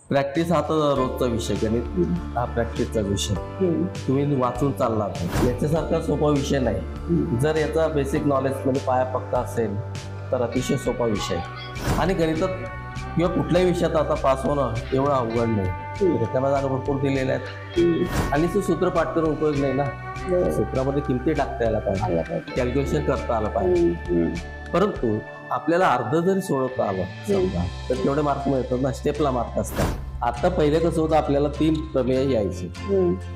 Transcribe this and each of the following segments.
Practice हा तर रोजचा विषय, गणित हा प्रॅक्टिसचा विषय. तुम्ही वाचून चाललात, याच्यासारखा सोपा विषय नाही. जर याचा बेसिक नॉलेज म्हणजे पाया पक्का असेल तर अतिशय सोपा विषय. आणि गणितात किंवा कुठल्याही विषयात आता पास होणं एवढं अवघड नाही. त्याच्या जागा भरपूर दिलेल्या आहेत आणि तो सूत्र पाठ करून उपयोग नाही ना. सूत्रामध्ये किमती टाकता यायला पाहिजे, कॅल्क्युलेशन करता आलं पाहिजे. परंतु आपल्याला अर्ध जरी सोडवता आलं समजा तर तेवढे मार्क मिळतात ना, स्टेपला मार्क असतात. आता पहिले कसं होतं, आपल्याला 3 प्रमेय यायचे,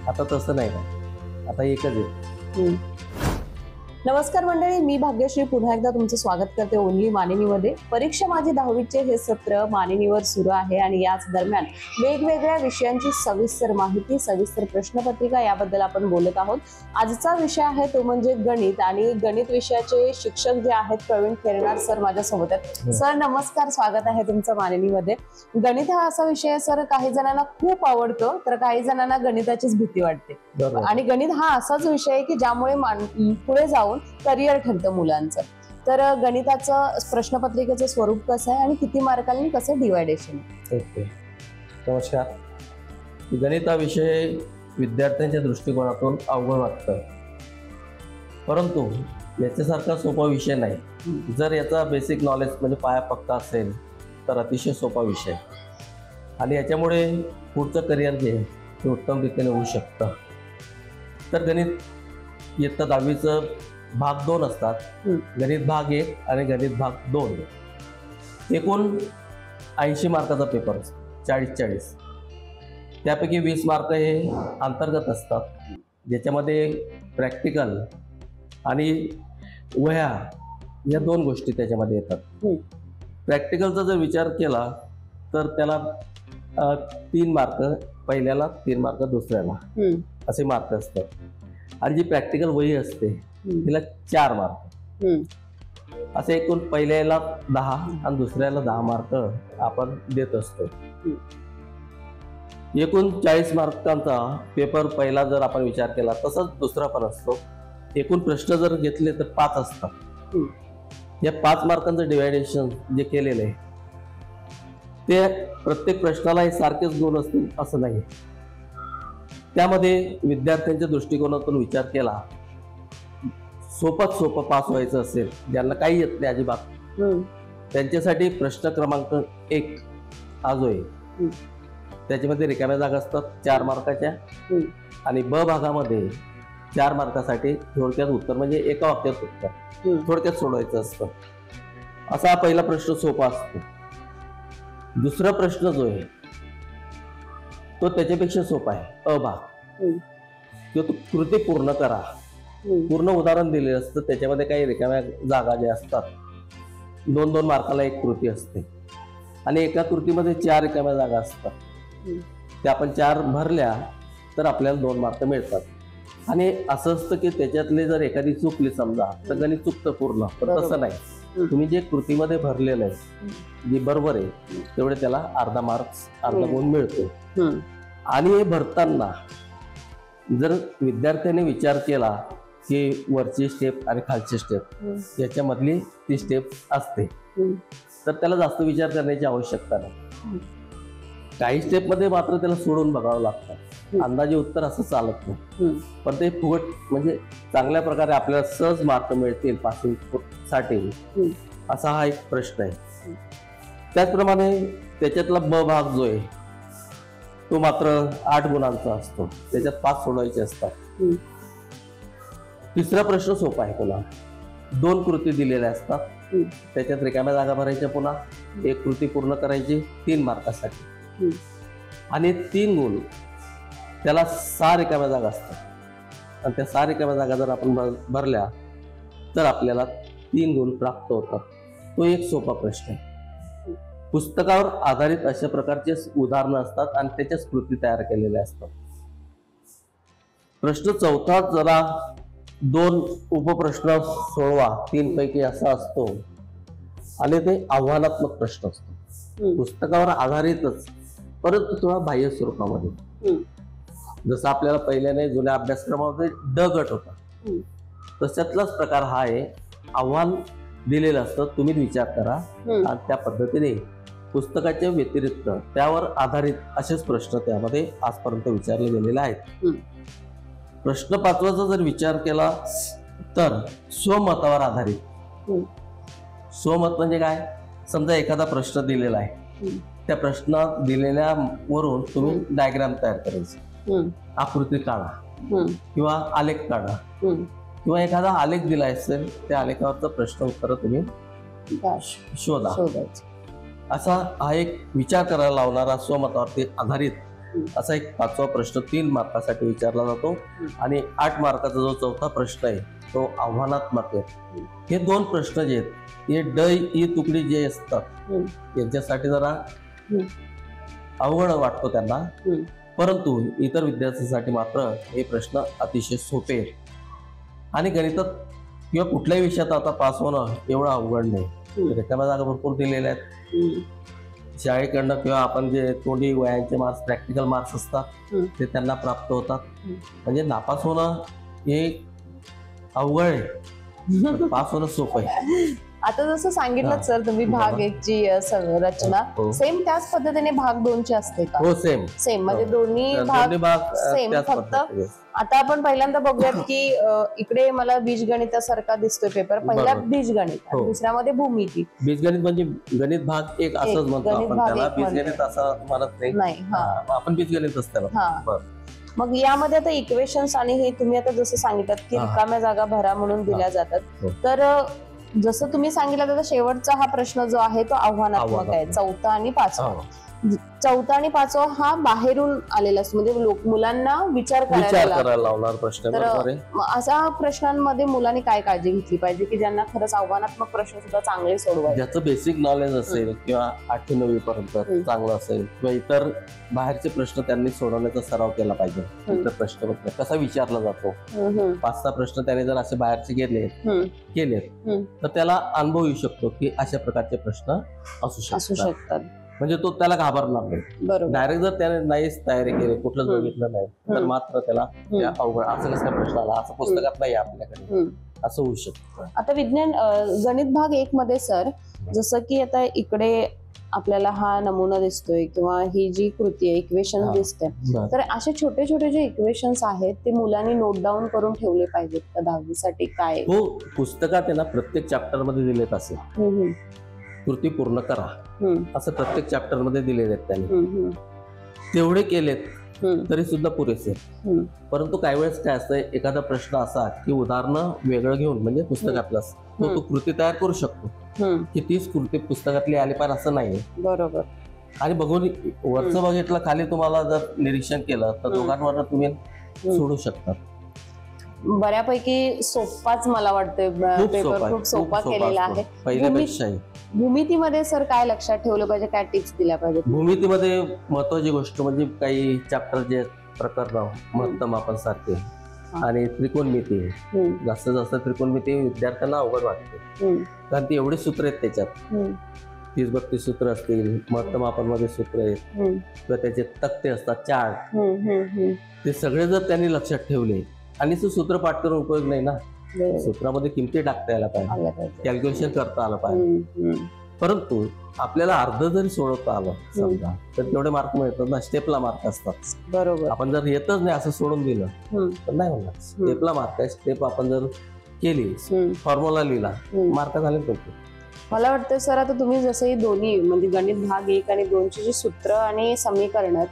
आता तसं नाही ना, आता एकच आहे. नमस्कार मंडळी, मी भाग्यश्री पुन्हा एकदा तुमचं स्वागत करते ओनली मानिनीमध्ये. परीक्षा माझी 10वीचे हे सत्र मानिनीवर सुरू आहे आणि याच दरम्यान वेगवेगळ्या विषयांची सविस्तर माहिती, सविस्तर प्रश्नपत्रिका याबद्दल आपण बोलत आहोत. आजचा विषय आहे तो म्हणजे गणित, आणि गणित विषयाचे शिक्षक जे आहेत प्रवीण खेरणार सर माझ्यासोबत आहेत. सर नमस्कार, स्वागत आहे तुमचं मानिनीमध्ये. गणित हा असा विषय सर काही जणांना खूप आवडतो तर काही जणांना गणिताचीच भीती वाटते. आणि गणित हा असाच विषय आहे की ज्यामुळे पुढे जाऊन करिअर ठरतं मुलांचं. तर गणिताचं प्रश्नपत्रिकेचं स्वरूप कसं आहे आणि किती मार्कांनी कसं डिवायडेशन? ओके, नमस्कार. गणित हा विषय विद्यार्थ्यांच्या दृष्टिकोनातून अवघड वाटतं, परंतु याच्यासारखा सोपा विषय नाही. जर याचा बेसिक नॉलेज म्हणजे पाया पक्का असेल तर अतिशय सोपा विषय. आणि याच्यामुळे पुढचं करिअर जे आहे ते उत्तम रीतीने होऊ शकतं. तर गणित इयत्ता 10वीचं भाग 2 असतात, गणित भाग 1 आणि गणित भाग 2. एकूण 80 मार्काचा पेपर असतो, 40-40. त्यापैकी 20 मार्क हे अंतर्गत असतात, ज्याच्यामध्ये प्रॅक्टिकल आणि वह्या या 2 गोष्टी त्याच्यामध्ये येतात. प्रॅक्टिकलचा जर विचार केला तर त्याला 3 मार्क पहिल्याला, 3 मार्क दुसऱ्याला, असे मार्क असतात. आणि जी प्रॅक्टिकल वही असते तिला 4 मार्क. असे एकूण पहिल्याला 10 आणि दुसऱ्याला 10 मार्क आपण देत असतो. एकूण 40 मार्कांचा पेपर पहिला जर आपण विचार केला तसंच दुसरा पण असतो. एकूण प्रश्न जर घेतले तर 5 असतात. या 5 मार्कांचं डिवायडेशन जे केलेलं आहे ते प्रत्येक प्रश्नाला हे सारखेच गुण असतील असं नाही. त्यामध्ये विद्यार्थ्यांच्या दृष्टिकोनातून विचार केला, सोपं पास व्हायचं असेल, ज्यांना काही येत नाही अजिबात, त्यांच्यासाठी प्रश्न क्रमांक 1 हा जो आहे त्याच्यामध्ये रिकाम्या जागा असतात 4 मार्काच्या. आणि ब भागामध्ये 4 मार्कासाठी थोडक्यात उत्तर, म्हणजे एका वाक्यात उत्तर थोडक्यात सोडवायचं असतं. असा हा पहिला प्रश्न सोपा असतो. दुसरा प्रश्न जो आहे तो त्याच्यापेक्षा सोपा आहे, अ भाग. तो कृती पूर्ण करा, पूर्ण उदाहरण दिलेलं असतं. त्याच्यामध्ये काही रिकाम्या जागा ज्या असतात, 2-2 मार्काला एक कृती असते आणि एका कृतीमध्ये 4 रिकाम्या जागा असतात. त्या आपण 4 भरल्या तर आपल्याला 2 मार्क मिळतात. आणि असं असतं की त्याच्यातले जर एखादी चुकली समजा तर गणित चुकतं पूर्ण, पण तसं नाही. तुम्ही जे कृतीमध्ये भरलेलं आहे जे बरोबर आहे तेवढे त्याला अर्धा गुण मिळतो. आणि हे भरताना जर विद्यार्थ्याने विचार केला की वरची स्टेप आणि खालची स्टेप याच्यामधली ती स्टेप असते तर त्याला जास्त विचार करण्याची आवश्यकता नाही. काही स्टेपमध्ये मात्र त्याला सोडून बघावं लागतं, अंदाजे उत्तर असं चालत नाही. पण ते फुकट म्हणजे चांगल्या प्रकारे आपल्याला सहज मार्क मिळतील पासिंग साठी, असा हा एक प्रश्न आहे. त्याचप्रमाणे त्याच्यातला ब भाग जो आहे तो मात्र 8 गुणांचा असतो, त्याच्यात 5 सोडवायचे असतात. तिसरा प्रश्न सोपा आहे, पुन्हा 2 कृती दिलेल्या असतात, त्याच्यात रिकाम्या जागा भरायच्या, पुन्हा एक कृती पूर्ण करायची 3 मार्कासाठी. आणि 3 गुण, त्याला 6 रिकाम्या जागा असतात आणि त्या 6 रिकाम्या जागा जर आपण भरल्या तर आपल्याला 3 गुण प्राप्त होतात. तो एक सोपा प्रश्न आहे. पुस्तकावर आधारित अशा प्रकारचे उदाहरणं असतात आणि त्याच्याच कृती तयार केलेल्या असतात. प्रश्न चौथा जरा 2 उपप्रश्न सोडवा 3 पैकी असा असतो आणि ते आव्हानात्मक प्रश्न असतो, पुस्तकावर आधारितच परंतु थोडा बाह्य स्वरूपामध्ये. जसं आपल्याला पहिल्याने जुन्या अभ्यासक्रमामध्ये ड गट होता तशातलाच प्रकार हा आहे. आव्हान दिलेलं असतं, तुम्ही विचार करा आणि त्या पद्धतीने पुस्तकाच्या व्यतिरिक्त त्यावर आधारित असेच प्रश्न त्यामध्ये आजपर्यंत विचारले गेलेले आहेत. प्रश्न 5चा जर विचार केला तर स्वमतावर आधारित. स्वमत म्हणजे काय? समजा एखादा प्रश्न दिलेला आहे, त्या प्रश्नात दिलेल्यावरून तुम्ही डायग्राम तयार करायची, आकृती काढा किंवा आलेख काढा, किंवा एखादा आलेख दिला असेल त्या आलेखावरचा प्रश्न उत्तर तुम्ही शोधा. असा हा एक विचार करायला लावणारा स्वमतावरती आधारित असा एक 5वा प्रश्न 3 मार्कासाठी विचारला जातो. आणि 8 मार्काचा जो 4था प्रश्न आहे तो आव्हानात्मक आहे. हे 2 प्रश्न जे आहेत हे ड ई तुकडी जे असतात यांच्यासाठी जरा अवघड वाटतो त्यांना, परंतु इतर विद्यार्थ्यांसाठी मात्र हे प्रश्न अतिशय सोपे आहेत. आणि गणितात किंवा कुठल्याही विषयात आता पास होणं एवढं अवघड नाही. त्याच्यामध्ये जागा भरपूर दिलेल्या आहेत. शाळेकडनं किंवा आपण जे तोंडी वयांचे मार्क्स, प्रॅक्टिकल मार्क्स असतात ते त्यांना प्राप्त होतात. म्हणजे नापास होणं हे अवघड आहे, पास होणं सोपं आहे. आता जसं सांगितलं सर तुम्ही भाग 1 ची रचना सेम त्याच पद्धतीने भाग 2 ची असते का? हो, सेम म्हणजे दोन्ही भाग सेम. फक्त आता आपण पहिल्यांदा बघूयात की इकडे मला बीजगणितासारखा दिसतोय पेपर. पहिला बीजगणित, दुसऱ्यामध्ये भूमिती. बीजगणित म्हणजे गणित भाग 1 असंच म्हणतो आपण त्याला, बीजगणित असं म्हणत नाही, आपण बीजगणितच त्याला. मग यामध्ये आता इक्वेशन्स आणि हे तुम्ही आता जसं सांगितलं की रिकाम्या जागा भरा म्हणून दिल्या जातात. तर जसं तुम्ही सांगितलं तर शेवटचा हा प्रश्न जो आहे तो आव्हानात्मक आहे, 4था आणि 5वा. 4था आणि 5वा हा बाहेरून आलेला असतो, म्हणजे मुलांना विचार करायला लावणार प्रश्न. तर अशा प्रश्नांमध्ये मुलांनी काय काळजी घेतली पाहिजे की ज्यांना खरंच आव्हानात्मक प्रश्न सुद्धा चांगले सोडवायचे? ज्याचं बेसिक नॉलेज असेल किंवा 8वी 9वी पर्यंत चांगलं असेल किंवा इतर बाहेरचे प्रश्न त्यांनी सोडवण्याचा सराव केला पाहिजे. इतर प्रश्नपत्र कसा विचारला जातो, 5-6 प्रश्न त्याने जर असे बाहेरचे केले तर त्याला अनुभव येऊ शकतो की अशा प्रकारचे प्रश्न असू शकतात. म्हणजे तो त्याला घाबरणार नाही. डायरेक्ट जर त्याने नाहीच तयारी केली, कुठलंच बघितलं नाही तर मात्र त्याला अवघड असं कसं प्रश्न आला, असं पुस्तकात नाही आपल्याकडे, असं होऊ शकतं. आता विज्ञान गणित भाग 1 मध्ये सर जसं की आता इकडे आपल्याला हा नमुना दिसतोय किंवा ही जी कृती आहे इक्वेशन दिसते, तर असे छोटे छोटे जे इक्वेशन्स आहेत ते मुलांनी नोट डाऊन करून ठेवले पाहिजेत का 10वी साठी? काय हो, पुस्तकात आहे ना प्रत्येक चॅप्टर मध्ये दिलेत असेल कृती पूर्ण करा असं प्रत्येक चॅप्टर मध्ये दिलेले आहेत त्यांनी. तेवढे केलेत तरी सुद्धा पुरेसे. परंतु काही वेळेस काय असतं, एखादा प्रश्न असा की उदाहरणं वेगळं घेऊन म्हणजे पुस्तकातलं तो कृती तयार करू शकतो की तीच कृती पुस्तकातली आली पण असं नाहीये. बरोबर. आणि बघून वरचं बघितलं खाली तुम्हाला जर निरीक्षण केलं तर दोघांवर तुम्ही सोडू शकता. बऱ्यापैकी सोपाच मला वाटतंय पेपर, खूप सोपा केलेला आहे पहिल्यापेक्षा. भूमितीमध्ये सर काय लक्षात ठेवलं पाहिजे, काय टिप्स दिल्या पाहिजे? भूमितीमध्ये महत्वाची गोष्ट म्हणजे काही चॅप्टर जे प्रकरण महत्तमापन सारखे आणि त्रिकोणमिती, जास्तीत जास्त त्रिकोणमिती विद्यार्थ्यांना अवघड वाटते कारण ती एवढी सूत्र आहेत त्याच्यात, 30-32 सूत्र असतील, महत्तमापन मध्ये सूत्र आहेत किंवा त्याचे तक्ते असतात, चार्ट, ते सगळे जर त्यांनी लक्षात ठेवले. आणि सूत्र पाठ करून उपयोग नाही ना, सूत्रामध्ये किमती टाकता यायला पाहिजे, कॅल्क्युलेशन करता आलं पाहिजे. परंतु आपल्याला अर्ध जरी सोडवता आलं समजा तर तेवढे मार्क मिळतात ना, स्टेपला मार्क असतात. बरोबर. आपण जर येतच नाही असं सोडून दिलं तर नाही होणार. स्टेपला मार्क आहे, स्टेप आपण जर केली, फॉर्म्युला लिहिला, मार्क झाले पाहिजे. मला वाटतं सर आता तुम्ही जसं दोन्ही म्हणजे गणित भाग 1 आणि 2 ची जी सूत्र आणि समीकरण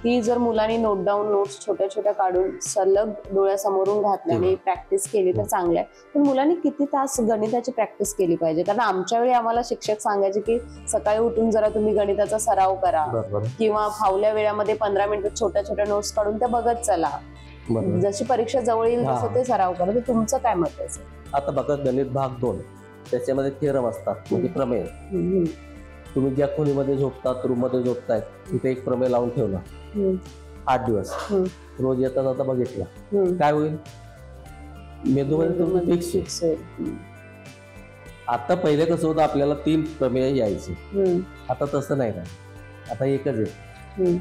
ती जर मुलांनी नोट डाऊन नोट्स छोट्या छोट्या काढून सलग डोळ्यासमोरून घातल्याने प्रॅक्टिस केली तर चांगलं आहे. पण मुलांनी किती तास गणिताची प्रॅक्टिस केली पाहिजे? कारण आमच्या वेळी आम्हाला शिक्षक सांगायचे की सकाळी उठून जरा तुम्ही गणिताचा सराव करा किंवा फावल्या वेळामध्ये 15 मिनिटं छोट्या छोट्या नोट्स काढून त्या बघत चला, जशी परीक्षा जवळ येईल तसं ते सराव करा. तर तुमचं काय मत आहे? आता बघा गणित भाग 2 त्याच्यामध्ये थिअरम असतात म्हणजे प्रमेय. तुम्ही ज्या खोलीमध्ये झोपतात, रूम मध्ये झोपतायत, तिथे एक प्रमेय लावून ठेवला 8 दिवस, रोज येता जाता बघितलं, काय होईल? मेंदूमध्ये फिक्स. आता पहिले कसं होतं, आपल्याला 3 प्रमेय यायचे, आता तसं नाही ना, आता एकच आहे.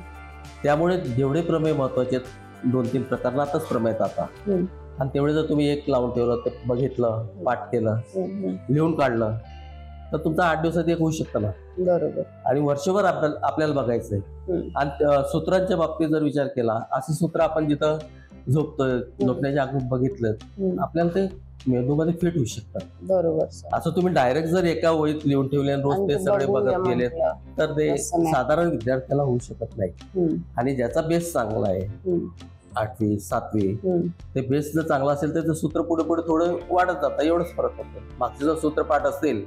त्यामुळे जेवढे प्रमेय महत्वाचे 2-3 प्रकरणातच प्रमेय आता, आणि तेवढे जर तुम्ही एक लावून ठेवलं तर बघितलं, पाठ केलं, लिहून काढलं तर तुमचा 8 दिवसात एक होऊ शकतं ना. बरोबर. आणि वर्षभर आपल्याला बघायचंय. आणि सूत्रांच्या बाबतीत जर विचार केला, असे सूत्र आपण जिथं झोपतोय, झोपण्याच्या अगोदर बघितलं, आपल्याला ते मेंदूमध्ये फिट होऊ शकतात. बरोबर. असं तुम्ही डायरेक्ट जर एका वहीत लिहून ठेवले आणि रोज ते सगळे बघत गेले तर ते साधारण विद्यार्थ्याला होऊ शकत नाही. आणि ज्याचा बेस चांगला आहे, 8वी 7वी, ते बेस जर चांगला असेल तर ते सूत्र पुढे पुढे थोडं वाढत जातं. एवढंच फरक पडतो. मागचे जर सूत्र पाठ असेल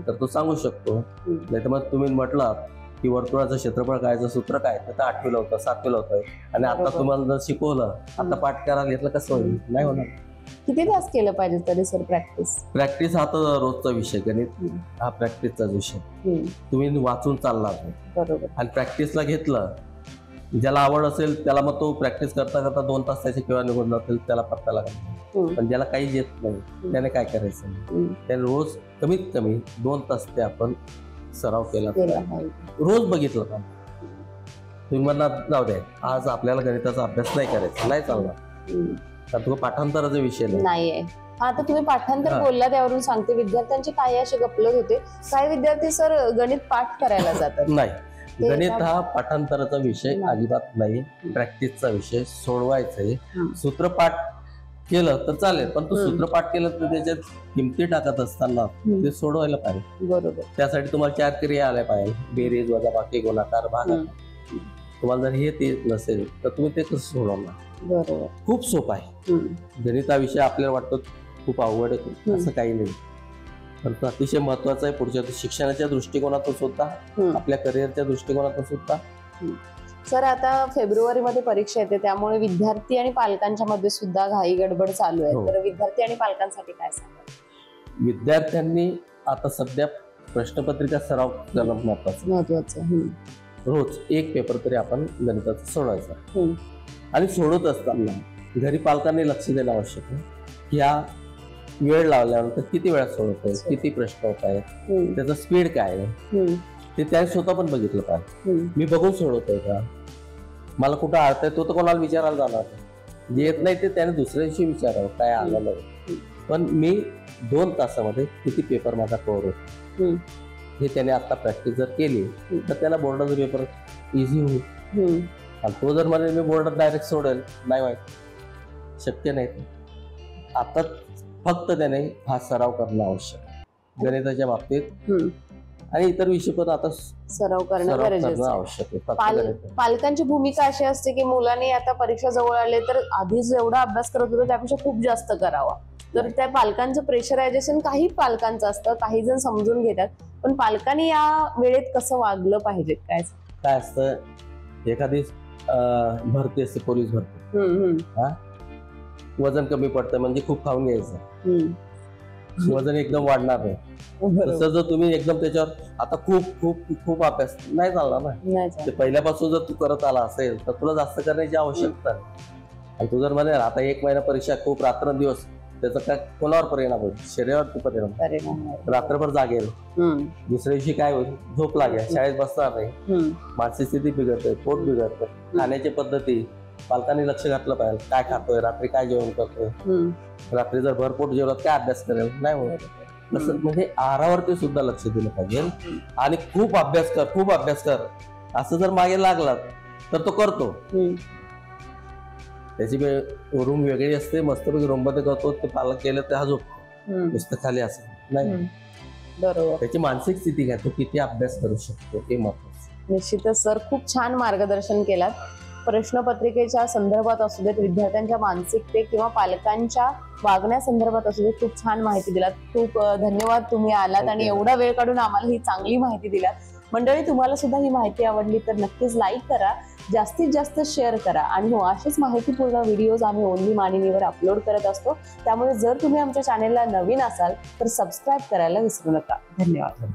तर तो सांगू शकतो. नाही तर मग तुम्ही म्हटलं की वर्तुळाचं क्षेत्रफळ कायचं सूत्र काय, तर 8वीला होतं, 7वीला होतं, आणि आता तुम्हाला जर शिकवलं, आता पाठ करायला घेतलं, कसं होईल? नाही होणार. किती तास केलं पाहिजे तरी सर प्रॅक्टिस हा तर रोजचा विषय. गणित हा प्रॅक्टिसचा विषय. तुम्ही वाचून चालणार नाही. बरोबर. आणि प्रॅक्टिसला घेतलं, ज्याला आवड असेल त्याला मग तो प्रॅक्टिस करता करता 2 तास त्याचे केव्हा निघून जातील त्याला पत्ता लागत. पण ज्याला काही येत नाही त्याने काय करायचं? त्याने रोज कमीत कमी 2 तास ते आपण सराव केला, रोज बघितलं का. तुम्ही म्हणणार जाऊ द्या, आज आपल्याला गणिताचा अभ्यास नाही करायचा, नाही चालणार, तर तो पाठांतराचा विषय नाहीये. हा, तर तुम्ही पाठांतर बोलला त्यावरून सांगते, विद्यार्थ्यांचे काही असे गपलत होते, काही विद्यार्थी सर गणित पाठ करायला जातात. नाही, गणित हा पाठांतराचा विषय अजिबात नाही, प्रॅक्टिसचा विषय. सोडवायचंय. सूत्रपाठ केलं तर चालेल, पण तो सूत्रपाठ केलं तर त्याच्यात किमती टाकत असताना ते सोडवायला पाहिजे. बरोबर. त्यासाठी तुम्हाला 4 क्रिया आल्या पाहिजे, बेरीज, वजाबाकी, गुणाकार, भागाकार. तुम्हाला जर हे ते नसेल तर तुम्ही ते कसं सोडवणार? बरोबर. खूप सोपं आहे गणित हा विषय. आपल्याला वाटतं खूप अवघड आहे, असं काही नाही. परंतु अतिशय महत्वाचं आहे पुढच्या शिक्षणाच्या दृष्टिकोनातून सुद्धा, आपल्या करिअरच्या दृष्टिकोनातून सुद्धा. सर, आता फेब्रुवारीमध्ये परीक्षा येते, त्यामुळे विद्यार्थी आणि पालकांच्या मध्ये सुद्धा घाई गडबड चालू आहे. तर विद्यार्थी आणि पालकांसाठी काय सांगाल? विद्यार्थ्यांनी आता सध्या प्रश्नपत्रिका सराव करणं महत्वाचं. रोज एक पेपर तरी आपण गणिताचा सोडवायचा. आणि सोडत असताना घरी पालकांनी लक्ष देणं आवश्यक आहे. ह्या वेळ लावल्यानंतर किती वेळा सोडवतोय, किती प्रश्न होत आहेत, त्याचा स्पीड काय आहे, ते त्याने स्वतः पण बघितलं पाहिजे. मी बघून सोडवतोय का, मला कुठं अडतंय तो तर कोणाला विचारायला जाणार नाही. जे येत नाही ते त्याने दुसऱ्या दिवशी विचारावं, काय आलं नाही. पण मी 2 तासामध्ये किती पेपर माझा कव्हर होतो, हे त्याने आता प्रॅक्टिस जर केली तर त्याला बोर्डाचा पेपर इझी होईल. आणि तो जर मला मी बोर्डात डायरेक्ट सोडेल, नाही व्हायचं, शक्य नाही. आता फक्त त्याने हा सराव करणं आवश्यक आहे गणिताच्या बाबतीत. आणि इतर विषय पण आता सराव करणं गरजेचं आवश्यक आहे. पालकांची भूमिका अशी असते की मुलांनी आता परीक्षा जवळ आले तर आधीच जेवढा अभ्यास करत होतो त्यापेक्षा खूप जास्त करावा. तर त्या पालकांचं प्रेशरायझेशन काही पालकांचं असतं, काही जण समजून घेतात, पण पालकांनी या वेळेत कसं वागलं पाहिजे? काय असतं, एखादी भरती असते, पोलीस भरती, वजन कमी पडतं म्हणजे खूप खाऊन घ्यायचं, वजन एकदम वाढणार नाही. तसं जर तुम्ही एकदम त्याच्यावर आता खूप खूप खूप अभ्यास नाही चालणार ना. ते पहिल्यापासून जर तू करत आला असेल तर तुला जास्त करण्याची आवश्यकता नाही. आणि तू जर म्हणेल आता 1 महिना परीक्षा, खूप रात्रंदिवस, त्याचा काय कोणावर परिणाम होईल? शरीरावरती परिणाम. रात्रभर जागेल, दुसऱ्या दिवशी काय होईल? झोप लागेल, शाळेत बसणार नाही, मानसिक स्थिती बिघडते, पोट बिघडते. खाण्याची पद्धती पालकांनी लक्ष घातलं पाहिजे. काय खातोय, रात्री काय जेवण करतोय, रात्री जर भरपोट जेवलात काय अभ्यास करेल? नाही होत. तसं म्हणजे आहारावरती सुद्धा लक्ष दिलं पाहिजे. आणि खूप अभ्यास कर, खूप अभ्यास कर असं जर मागे लागलात तर तो करतो. त्याची रूम वेगळी असते, मस्तपैकी रूम मध्ये करतो. ते पालक केलं तर हा झोपतो, नुसतं खाली असं नाही. बरोबर. त्याची मानसिक स्थिती काय, तो किती अभ्यास करू शकतो हे महत्वाचं. निश्चितच सर, खूप छान मार्गदर्शन केलात. प्रश्नपत्रिकेच्या संदर्भात असू देत, विद्यार्थ्यांच्या मानसिकते किंवा पालकांच्या वागण्यासंदर्भात असू देत, खूप छान माहिती दिलात. खूप धन्यवाद, तुम्ही आलात आणि एवढा वेळ काढून आम्हाला ही चांगली माहिती दिलात. मंडळी, तुम्हाला सुद्धा ही माहिती आवडली तर नक्कीच लाईक करा, जास्तीत जास्त शेअर करा. आणि हो, अशीच माहितीपूर्ण व्हिडिओज आम्ही ओनली मानिनीवर अपलोड करत असतो. त्यामुळे जर तुम्ही आमच्या चॅनेलला नवीन असाल तर सबस्क्राईब करायला विसरू नका. धन्यवाद.